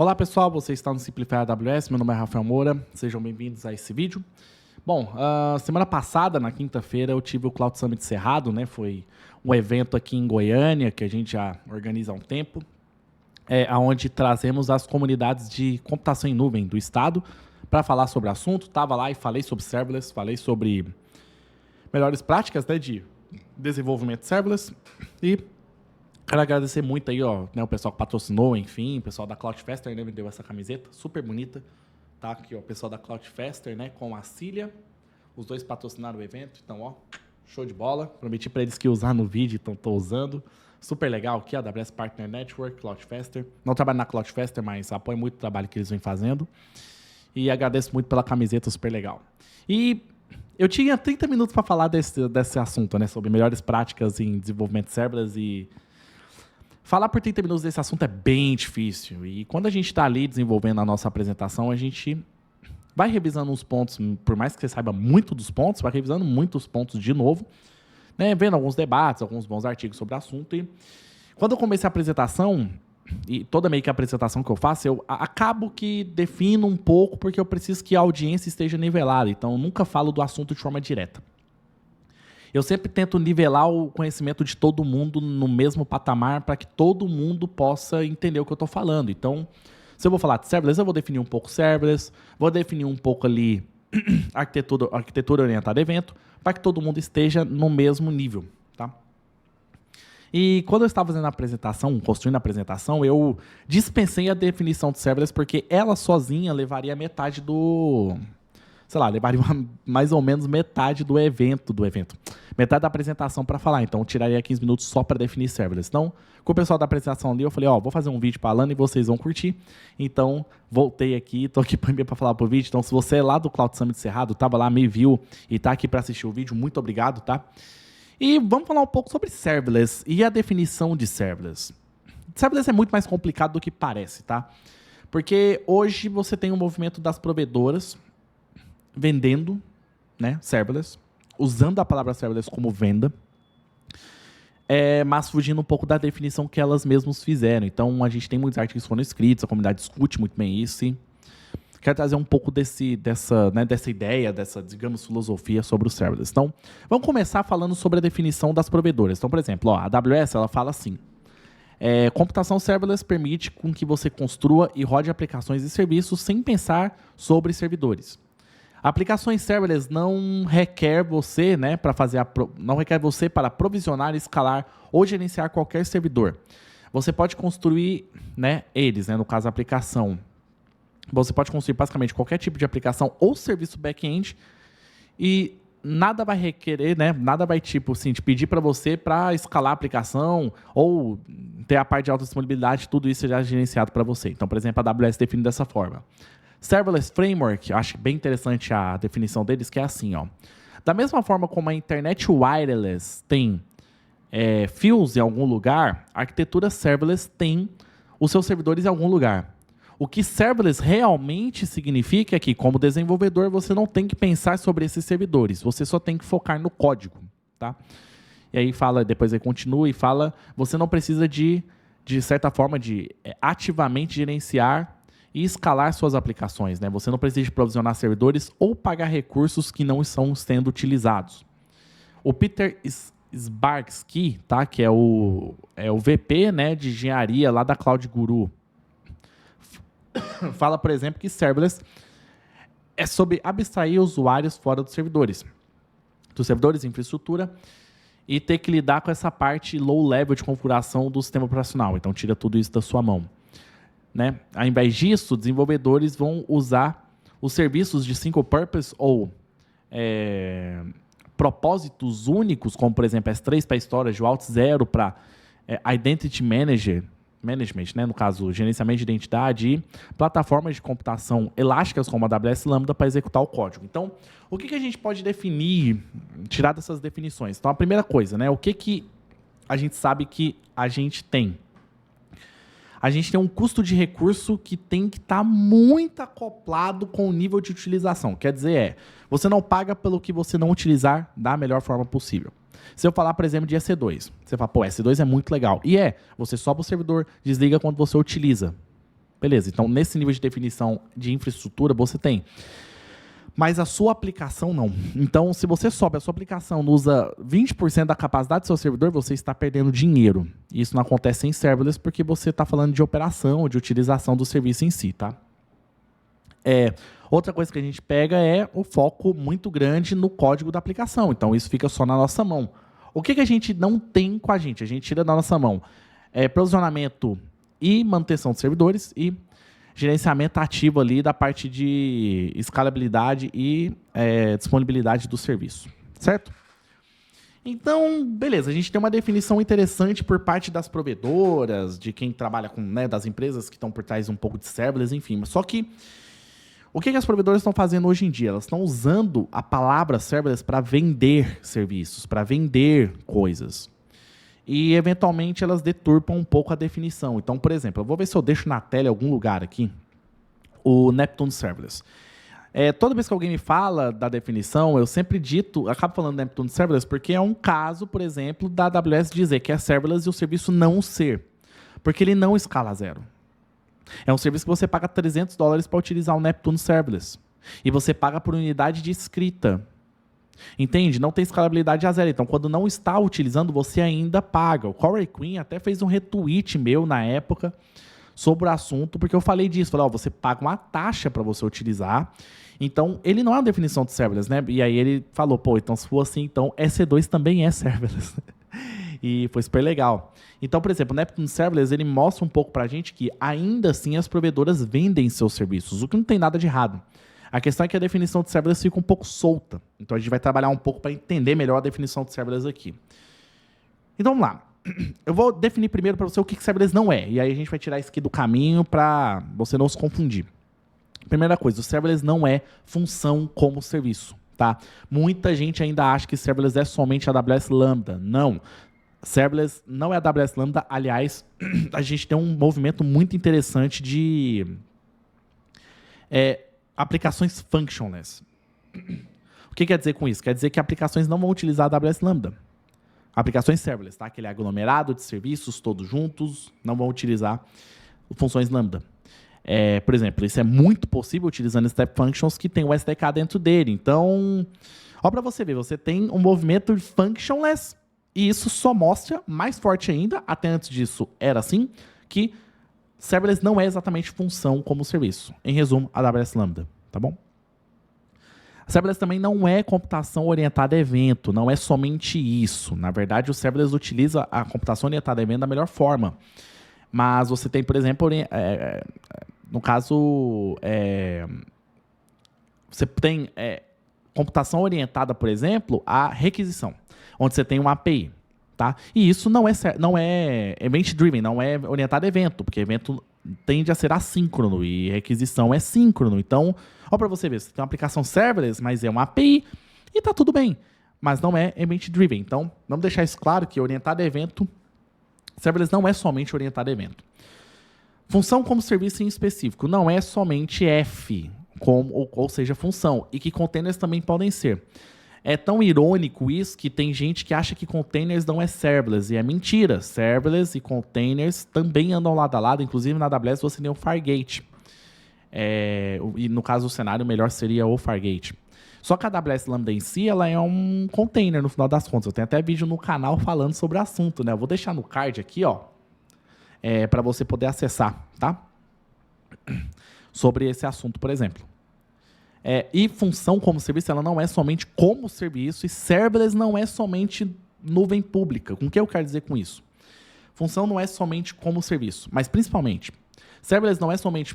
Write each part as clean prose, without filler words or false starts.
Olá pessoal, você está no Simplify AWS, meu nome é Rafael Moura, sejam bem-vindos a esse vídeo. Bom, semana passada, na quinta-feira, eu tive o Cloud Summit Cerrado, né? Foi um evento aqui em Goiânia, que a gente já organiza há um tempo, onde trazemos as comunidades de computação em nuvem do estado para falar sobre o assunto. Estava lá e falei sobre serverless, falei sobre melhores práticas, né, de desenvolvimento serverless e quero agradecer muito aí, ó, né, o pessoal que patrocinou, enfim, o pessoal da Cloudfester, né, me deu essa camiseta, super bonita, tá? Aqui, ó, o pessoal da Cloudfester, né, com a Cília, os dois patrocinaram o evento, então, ó, show de bola. Prometi para eles que ia usar no vídeo, então tô usando. Super legal aqui, a AWS Partner Network, Cloudfester. Não trabalho na Cloudfester, mas apoio muito o trabalho que eles vêm fazendo. E agradeço muito pela camiseta, super legal. E eu tinha 30 minutos para falar desse assunto, né, sobre melhores práticas em desenvolvimento serverless e falar por 30 minutos desse assunto é bem difícil. E quando a gente está ali desenvolvendo a nossa apresentação, a gente vai revisando uns pontos, por mais que você saiba muito dos pontos, vai revisando muitos pontos de novo, né, vendo alguns debates, alguns bons artigos sobre o assunto. E quando eu comecei a apresentação, e toda meio que a apresentação que eu faço, eu acabo que defino um pouco, porque eu preciso que a audiência esteja nivelada. Então, eu nunca falo do assunto de forma direta. Eu sempre tento nivelar o conhecimento de todo mundo no mesmo patamar para que todo mundo possa entender o que eu estou falando. Então, se eu vou falar de serverless, eu vou definir um pouco serverless, vou definir um pouco ali arquitetura orientada a evento, para que todo mundo esteja no mesmo nível, tá? E quando eu estava fazendo a apresentação, construindo a apresentação, eu dispensei a definição de serverless porque ela sozinha levaria metade do... sei lá, levaria mais ou menos metade do evento. Metade da apresentação para falar. Então, eu tiraria 15 minutos só para definir serverless. Então, com o pessoal da apresentação ali, eu falei, ó, vou fazer um vídeo falando e vocês vão curtir. Então, voltei aqui, tô aqui para falar pro vídeo. Então, se você é lá do Cloud Summit Cerrado, tava lá, me viu e tá aqui para assistir o vídeo, muito obrigado, tá? E vamos falar um pouco sobre serverless e a definição de serverless. Serverless é muito mais complicado do que parece, tá? Porque hoje você tem um movimento das provedoras vendendo, né, serverless, usando a palavra serverless como venda, mas fugindo um pouco da definição que elas mesmas fizeram. Então, a gente tem muitos artigos que foram escritos, a comunidade discute muito bem isso. E quero trazer um pouco dessa ideia, dessa, digamos, filosofia sobre o serverless. Então, vamos começar falando sobre a definição das provedoras. Então, por exemplo, ó, a AWS ela fala assim, computação serverless permite com que você construa e rode aplicações e serviços sem pensar sobre servidores. Aplicações serverless não requer você, né, não requer você para provisionar, escalar ou gerenciar qualquer servidor. Você pode construir, né, eles, né, no caso a aplicação. Você pode construir basicamente qualquer tipo de aplicação ou serviço back-end e nada vai requerer, né, nada vai tipo assim, te pedir para você para escalar a aplicação ou ter a parte de alta disponibilidade, tudo isso já é gerenciado para você. Então, por exemplo, a AWS define dessa forma. Serverless Framework, eu acho bem interessante a definição deles, que é assim, ó. Da mesma forma como a internet wireless tem fios em algum lugar, a arquitetura serverless tem os seus servidores em algum lugar. O que serverless realmente significa é que, como desenvolvedor, você não tem que pensar sobre esses servidores, você só tem que focar no código, tá? E aí fala, depois aí continua e fala, você não precisa de certa forma, de ativamente gerenciar e escalar suas aplicações, né? Você não precisa de provisionar servidores ou pagar recursos que não estão sendo utilizados. O Peter Szarski, tá? Que é o VP, né, de engenharia lá da Cloud Guru, fala, por exemplo, que serverless é sobre abstrair usuários fora dos servidores, infraestrutura, e ter que lidar com essa parte low level de configuração do sistema operacional. Então, tira tudo isso da sua mão. Né? Ao invés disso, desenvolvedores vão usar os serviços de single purpose ou propósitos únicos, como por exemplo S3 para storage, o Auth0 para identity management, né? No caso, gerenciamento de identidade e plataformas de computação elásticas como a AWS Lambda para executar o código. Então, o que a gente pode definir, tirar dessas definições? Então, a primeira coisa, né? O que a gente sabe que a gente tem? A gente tem um custo de recurso que tem que estar muito acoplado com o nível de utilização. Quer dizer, você não paga pelo que você não utilizar da melhor forma possível. Se eu falar, por exemplo, de EC2, você fala, pô, EC2 é muito legal. E você sobe o servidor, desliga quando você utiliza. Beleza, então nesse nível de definição de infraestrutura você tem. Mas a sua aplicação não. Então, se você sobe a sua aplicação, usa 20% da capacidade do seu servidor, você está perdendo dinheiro. E isso não acontece em serverless porque você está falando de operação, de utilização do serviço em si, tá? Outra coisa que a gente pega é o foco muito grande no código da aplicação. Então, isso fica só na nossa mão. O que a gente não tem com a gente? A gente tira da nossa mão provisionamento e manutenção de servidores e gerenciamento ativo ali da parte de escalabilidade e disponibilidade do serviço, certo? Então, beleza, a gente tem uma definição interessante por parte das provedoras, de quem trabalha com, das empresas que estão por trás um pouco de serverless, enfim. Só que, o que as provedoras estão fazendo hoje em dia? Elas estão usando a palavra serverless para vender serviços, para vender coisas. E, eventualmente, elas deturpam um pouco a definição. Então, por exemplo, eu vou ver se eu deixo na tela em algum lugar aqui o Neptune Serverless. Toda vez que alguém me fala da definição, eu sempre acabo falando Neptune Serverless porque é um caso, por exemplo, da AWS dizer que é serverless e o serviço não ser. Porque ele não escala a zero. É um serviço que você paga $300 para utilizar o Neptune Serverless. E você paga por unidade de escrita. Entende? Não tem escalabilidade a zero. Então, quando não está utilizando, você ainda paga. O Corey Quinn até fez um retweet meu na época sobre o assunto, porque eu falei disso. Falei, você paga uma taxa para você utilizar. Então, ele não é uma definição de serverless, né? E aí ele falou, então se for assim, então EC2 também é serverless. E foi super legal. Então, por exemplo, o Neptune Serverless, ele mostra um pouco pra gente que ainda assim as provedoras vendem seus serviços, o que não tem nada de errado. A questão é que a definição de serverless fica um pouco solta. Então, a gente vai trabalhar um pouco para entender melhor a definição de serverless aqui. Então, vamos lá. Eu vou definir primeiro para você o que serverless não é. E aí a gente vai tirar isso aqui do caminho para você não se confundir. Primeira coisa, o serverless não é função como serviço, tá? Muita gente ainda acha que serverless é somente a AWS Lambda. Não. Serverless não é a AWS Lambda. Aliás, a gente tem um movimento muito interessante de aplicações functionless. O que quer dizer com isso? Quer dizer que aplicações não vão utilizar a AWS Lambda. Aplicações serverless, tá? Aquele aglomerado de serviços todos juntos, não vão utilizar funções Lambda. Por exemplo, isso é muito possível utilizando Step Functions que tem o SDK dentro dele. Então, para você ver, você tem um movimento functionless e isso só mostra mais forte ainda, até antes disso era assim, que serverless não é exatamente função como serviço. Em resumo, AWS Lambda, tá bom? Serverless também não é computação orientada a evento, não é somente isso. Na verdade, o serverless utiliza a computação orientada a evento da melhor forma. Mas você tem, por exemplo, no caso, você tem computação orientada, por exemplo, a requisição, onde você tem uma API. Tá? E isso não é event-driven, não é orientado a evento, porque evento tende a ser assíncrono e requisição é síncrono. Então, para você ver, você tem uma aplicação serverless, mas é uma API e tá tudo bem, mas não é event-driven. Então, vamos deixar isso claro que orientado a evento, serverless não é somente orientado a evento. Função como serviço em específico não é somente F, ou seja, função, e que containers também podem ser. É tão irônico isso que tem gente que acha que containers não é serverless, e é mentira. Serverless e containers também andam lado a lado, inclusive na AWS você tem o Fargate. E no caso do cenário, melhor seria o Fargate. Só que a AWS Lambda em si, ela é um container no final das contas. Eu tenho até vídeo no canal falando sobre o assunto, né? Eu vou deixar no card aqui, para você poder acessar, tá? Sobre esse assunto, por exemplo. E função como serviço, ela não é somente como serviço, e serverless não é somente nuvem pública. Com o que eu quero dizer com isso? Função não é somente como serviço, mas principalmente, serverless não é somente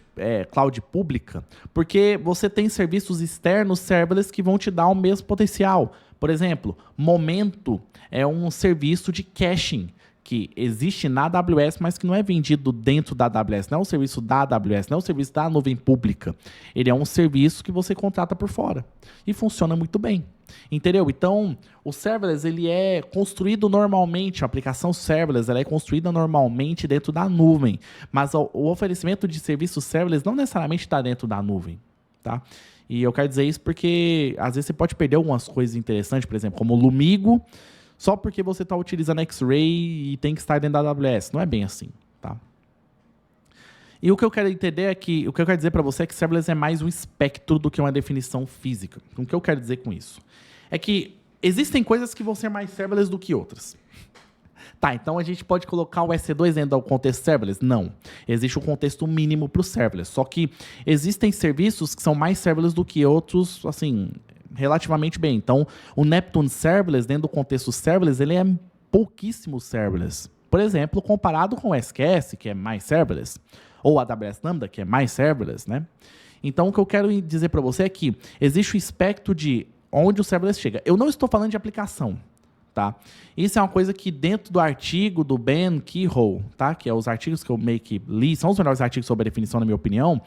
cloud pública, porque você tem serviços externos serverless que vão te dar o mesmo potencial. Por exemplo, Momento é um serviço de caching, que existe na AWS, mas que não é vendido dentro da AWS. Não é um serviço da AWS, não é um serviço da nuvem pública. Ele é um serviço que você contrata por fora. E funciona muito bem. Entendeu? Então, o serverless ele é construído normalmente, a aplicação serverless ela é construída normalmente dentro da nuvem. Mas o oferecimento de serviços serverless não necessariamente está dentro da nuvem. Tá? E eu quero dizer isso porque, às vezes, você pode perder algumas coisas interessantes, por exemplo, como o Lumigo, só porque você está utilizando X-Ray e tem que estar dentro da AWS. Não é bem assim, tá? E o que eu quero entender é que, o que eu quero dizer para você é que serverless é mais um espectro do que uma definição física. Então, o que eu quero dizer com isso? É que existem coisas que vão ser mais serverless do que outras. Tá, então a gente pode colocar o EC2 dentro do contexto serverless? Não. Existe um contexto mínimo para o serverless. Só que existem serviços que são mais serverless do que outros, assim, relativamente bem. Então, o Neptune Serverless, dentro do contexto serverless, ele é pouquíssimo serverless. Por exemplo, comparado com o SQS, que é mais serverless, ou a AWS Lambda, que é mais serverless, né? Então, o que eu quero dizer para você é que existe o espectro de onde o serverless chega. Eu não estou falando de aplicação, tá? Isso é uma coisa que dentro do artigo do Ben Keyhole, tá? Que é os artigos que eu meio que li, são os melhores artigos sobre a definição, na minha opinião.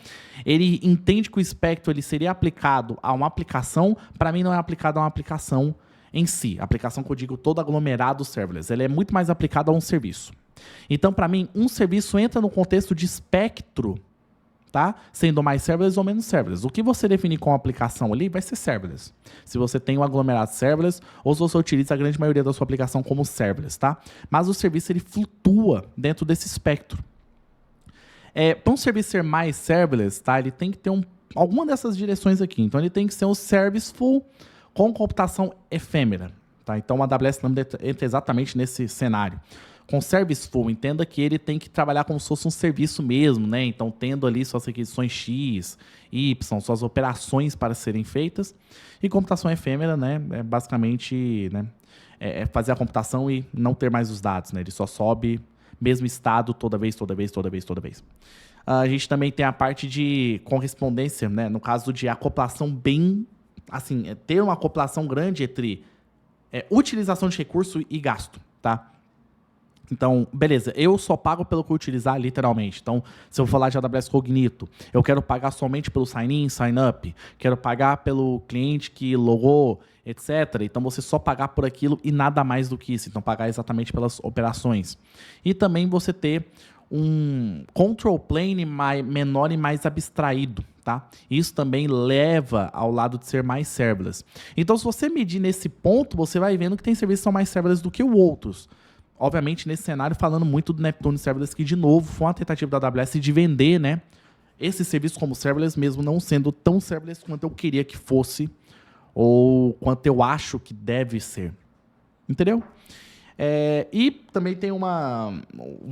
Ele entende que o espectro ele seria aplicado a uma aplicação, para mim não é aplicado a uma aplicação em si. A aplicação que eu digo todo aglomerado serverless, ele é muito mais aplicado a um serviço. Então, para mim, um serviço entra no contexto de espectro, tá? Sendo mais serverless ou menos serverless. O que você definir como aplicação ali vai ser serverless. Se você tem um aglomerado serverless ou se você utiliza a grande maioria da sua aplicação como serverless, tá? Mas o serviço ele flutua dentro desse espectro. Para um serviço ser mais serverless, tá? Ele tem que ter alguma dessas direções aqui. Então, ele tem que ser um serviceful com computação efêmera, tá? Então, a AWS Lambda entra exatamente nesse cenário. Com serviceful, entenda que ele tem que trabalhar como se fosse um serviço mesmo, né? Então, tendo ali suas requisições X, Y, suas operações para serem feitas. E computação efêmera, né? É basicamente, né? Fazer a computação e não ter mais os dados, né? Ele só sobe mesmo estado toda vez. A gente também tem a parte de correspondência, né? No caso de acoplação bem, assim, ter uma acoplação grande entre utilização de recurso e gasto, tá? Então, beleza, eu só pago pelo que eu utilizar, literalmente. Então, se eu for falar de AWS Cognito, eu quero pagar somente pelo sign-in, sign-up, quero pagar pelo cliente que logou, etc. Então, você só pagar por aquilo e nada mais do que isso. Então, pagar exatamente pelas operações. E também você ter um control plane menor e mais abstraído, tá? Isso também leva ao lado de ser mais serverless. Então, se você medir nesse ponto, você vai vendo que tem serviços que são mais serverless do que outros. Obviamente, nesse cenário, falando muito do Neptune Serverless, que, de novo, foi uma tentativa da AWS de vender, né, esse serviço como serverless, mesmo não sendo tão serverless quanto eu queria que fosse, ou quanto eu acho que deve ser. Entendeu? E também tem um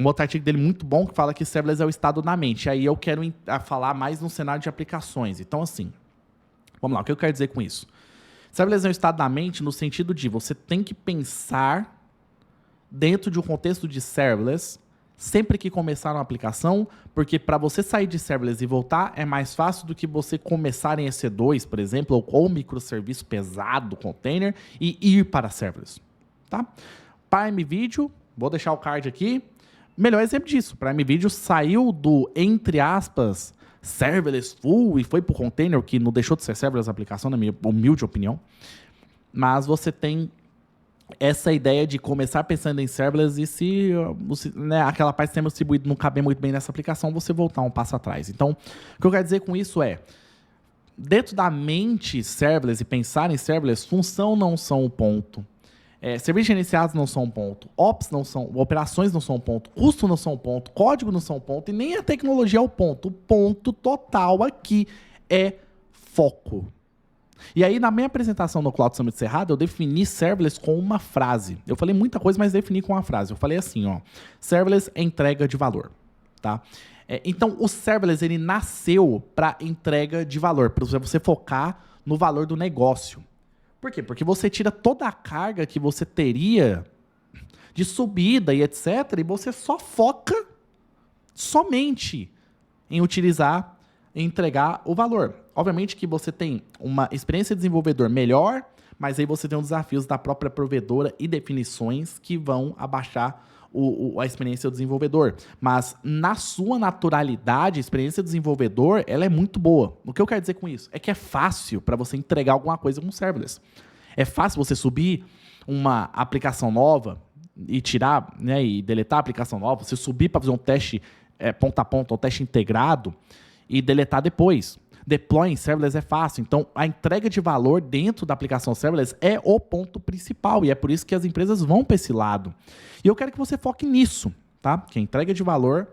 outro artigo dele muito bom, que fala que serverless é o estado da mente. Aí eu quero falar mais no cenário de aplicações. Então, assim, vamos lá, o que eu quero dizer com isso? Serverless é o estado da mente no sentido de você tem que pensar dentro de um contexto de serverless, sempre que começar uma aplicação, porque para você sair de serverless e voltar é mais fácil do que você começar em EC2, por exemplo, ou microserviço pesado, container, e ir para serverless, tá? Prime Video, vou deixar o card aqui, melhor exemplo disso. Prime Video saiu do, entre aspas, serverless full e foi para o container, que não deixou de ser serverless a aplicação, na minha humilde opinião, mas você tem essa ideia de começar pensando em serverless e se né, aquela parte de sistema distribuído não caber muito bem nessa aplicação, você voltar um passo atrás. Então, o que eu quero dizer com isso é, dentro da mente serverless e pensar em serverless, função não são o ponto, serviços gerenciados não são um ponto, ops não são, operações não são um ponto, custo não são um ponto, código não são um ponto e nem a tecnologia é o ponto. O ponto total aqui é foco. E aí, na minha apresentação no Cloud Summit Cerrado, eu defini serverless com uma frase. Eu falei muita coisa, mas defini com uma frase. Eu falei assim, ó, serverless é entrega de valor, tá? Então, o serverless, ele nasceu para entrega de valor, para você focar no valor do negócio. Por quê? Porque você tira toda a carga que você teria de subida e etc, e você só foca somente em utilizar e entregar o valor. Obviamente que você tem uma experiência de desenvolvedor melhor, mas aí você tem os desafios da própria provedora e definições que vão abaixar a experiência do desenvolvedor. Mas na sua naturalidade, a experiência do desenvolvedor, ela é muito boa. O que eu quero dizer com isso? É que é fácil para você entregar alguma coisa com serverless. É fácil você subir uma aplicação nova e tirar, né, e deletar a aplicação nova, você subir para fazer um teste ponta a ponta, um teste integrado e deletar depois. Deploy em serverless é fácil. Então, a entrega de valor dentro da aplicação serverless é o ponto principal. E é por isso que as empresas vão para esse lado. E eu quero que você foque nisso, tá? Que a entrega de valor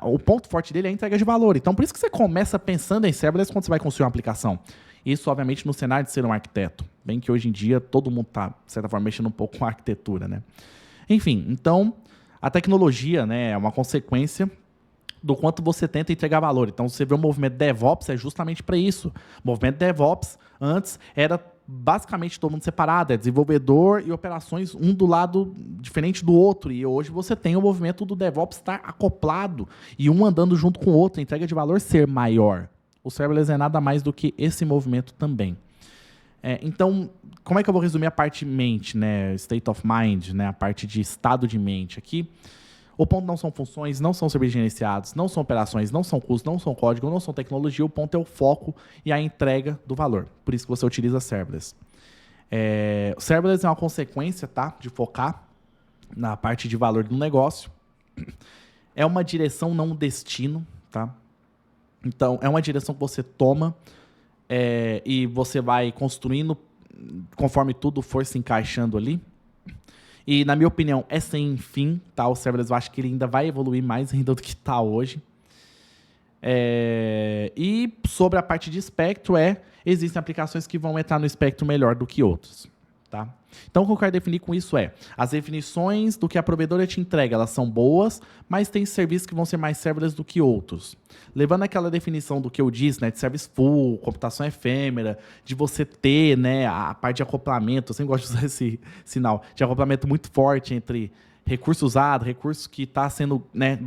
o ponto forte dele é a entrega de valor. Então, por isso que você começa pensando em serverless quando você vai construir uma aplicação. Isso, obviamente, no cenário de ser um arquiteto. Bem que hoje em dia todo mundo está, de certa forma, mexendo um pouco com a arquitetura, né? Enfim, então, a tecnologia, né, é uma consequência do quanto você tenta entregar valor. Então, você vê o movimento DevOps é justamente para isso. O movimento DevOps, antes, era basicamente todo mundo separado, é desenvolvedor e operações, um do lado diferente do outro. E hoje você tem o movimento do DevOps estar acoplado e um andando junto com o outro, a entrega de valor ser maior. O serverless é nada mais do que esse movimento também. Então, como é que eu vou resumir a parte mente, né? State of mind, né? A parte de estado de mente aqui. O ponto não são funções, não são serviços gerenciados, não são operações, não são custos, não são código, não são tecnologia. O ponto é o foco e a entrega do valor. Por isso que você utiliza serverless. O serverless é uma consequência, tá, de focar na parte de valor do negócio. É uma direção, não um destino. Tá? Então, é uma direção que você toma e você vai construindo conforme tudo for se encaixando ali. E, na minha opinião, é sem fim, tá? O serverless, eu acho que ele ainda vai evoluir mais ainda do que está hoje. E sobre a parte de espectro, existem aplicações que vão entrar no espectro melhor do que outros, tá? Então, o que eu quero definir com isso as definições do que a provedora te entrega, elas são boas, mas tem serviços que vão ser mais serverless do que outros. Levando aquela definição do que eu disse, né, de service full, computação efêmera, de você ter, né, a parte de acoplamento, eu sempre gosto de usar esse sinal, de acoplamento muito forte entre recurso usado, recurso que está sendo, né,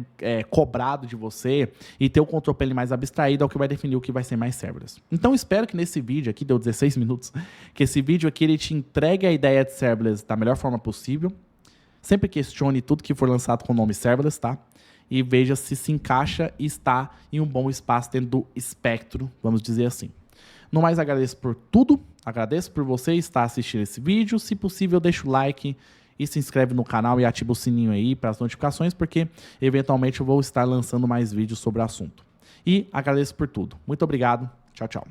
cobrado de você, e ter o control plane mais abstraído é o que vai definir o que vai ser mais serverless. Então, espero que nesse vídeo aqui, deu 16 minutos, que esse vídeo aqui ele te entregue a ideia de serverless da melhor forma possível. Sempre questione tudo que for lançado com o nome serverless, tá? E veja se encaixa e está em um bom espaço dentro do espectro, vamos dizer assim. No mais, agradeço por tudo, agradeço por você estar assistindo esse vídeo. Se possível, deixa o like e se inscreve no canal e ativa o sininho aí para as notificações, porque eventualmente eu vou estar lançando mais vídeos sobre o assunto. E agradeço por tudo. Muito obrigado. Tchau, tchau.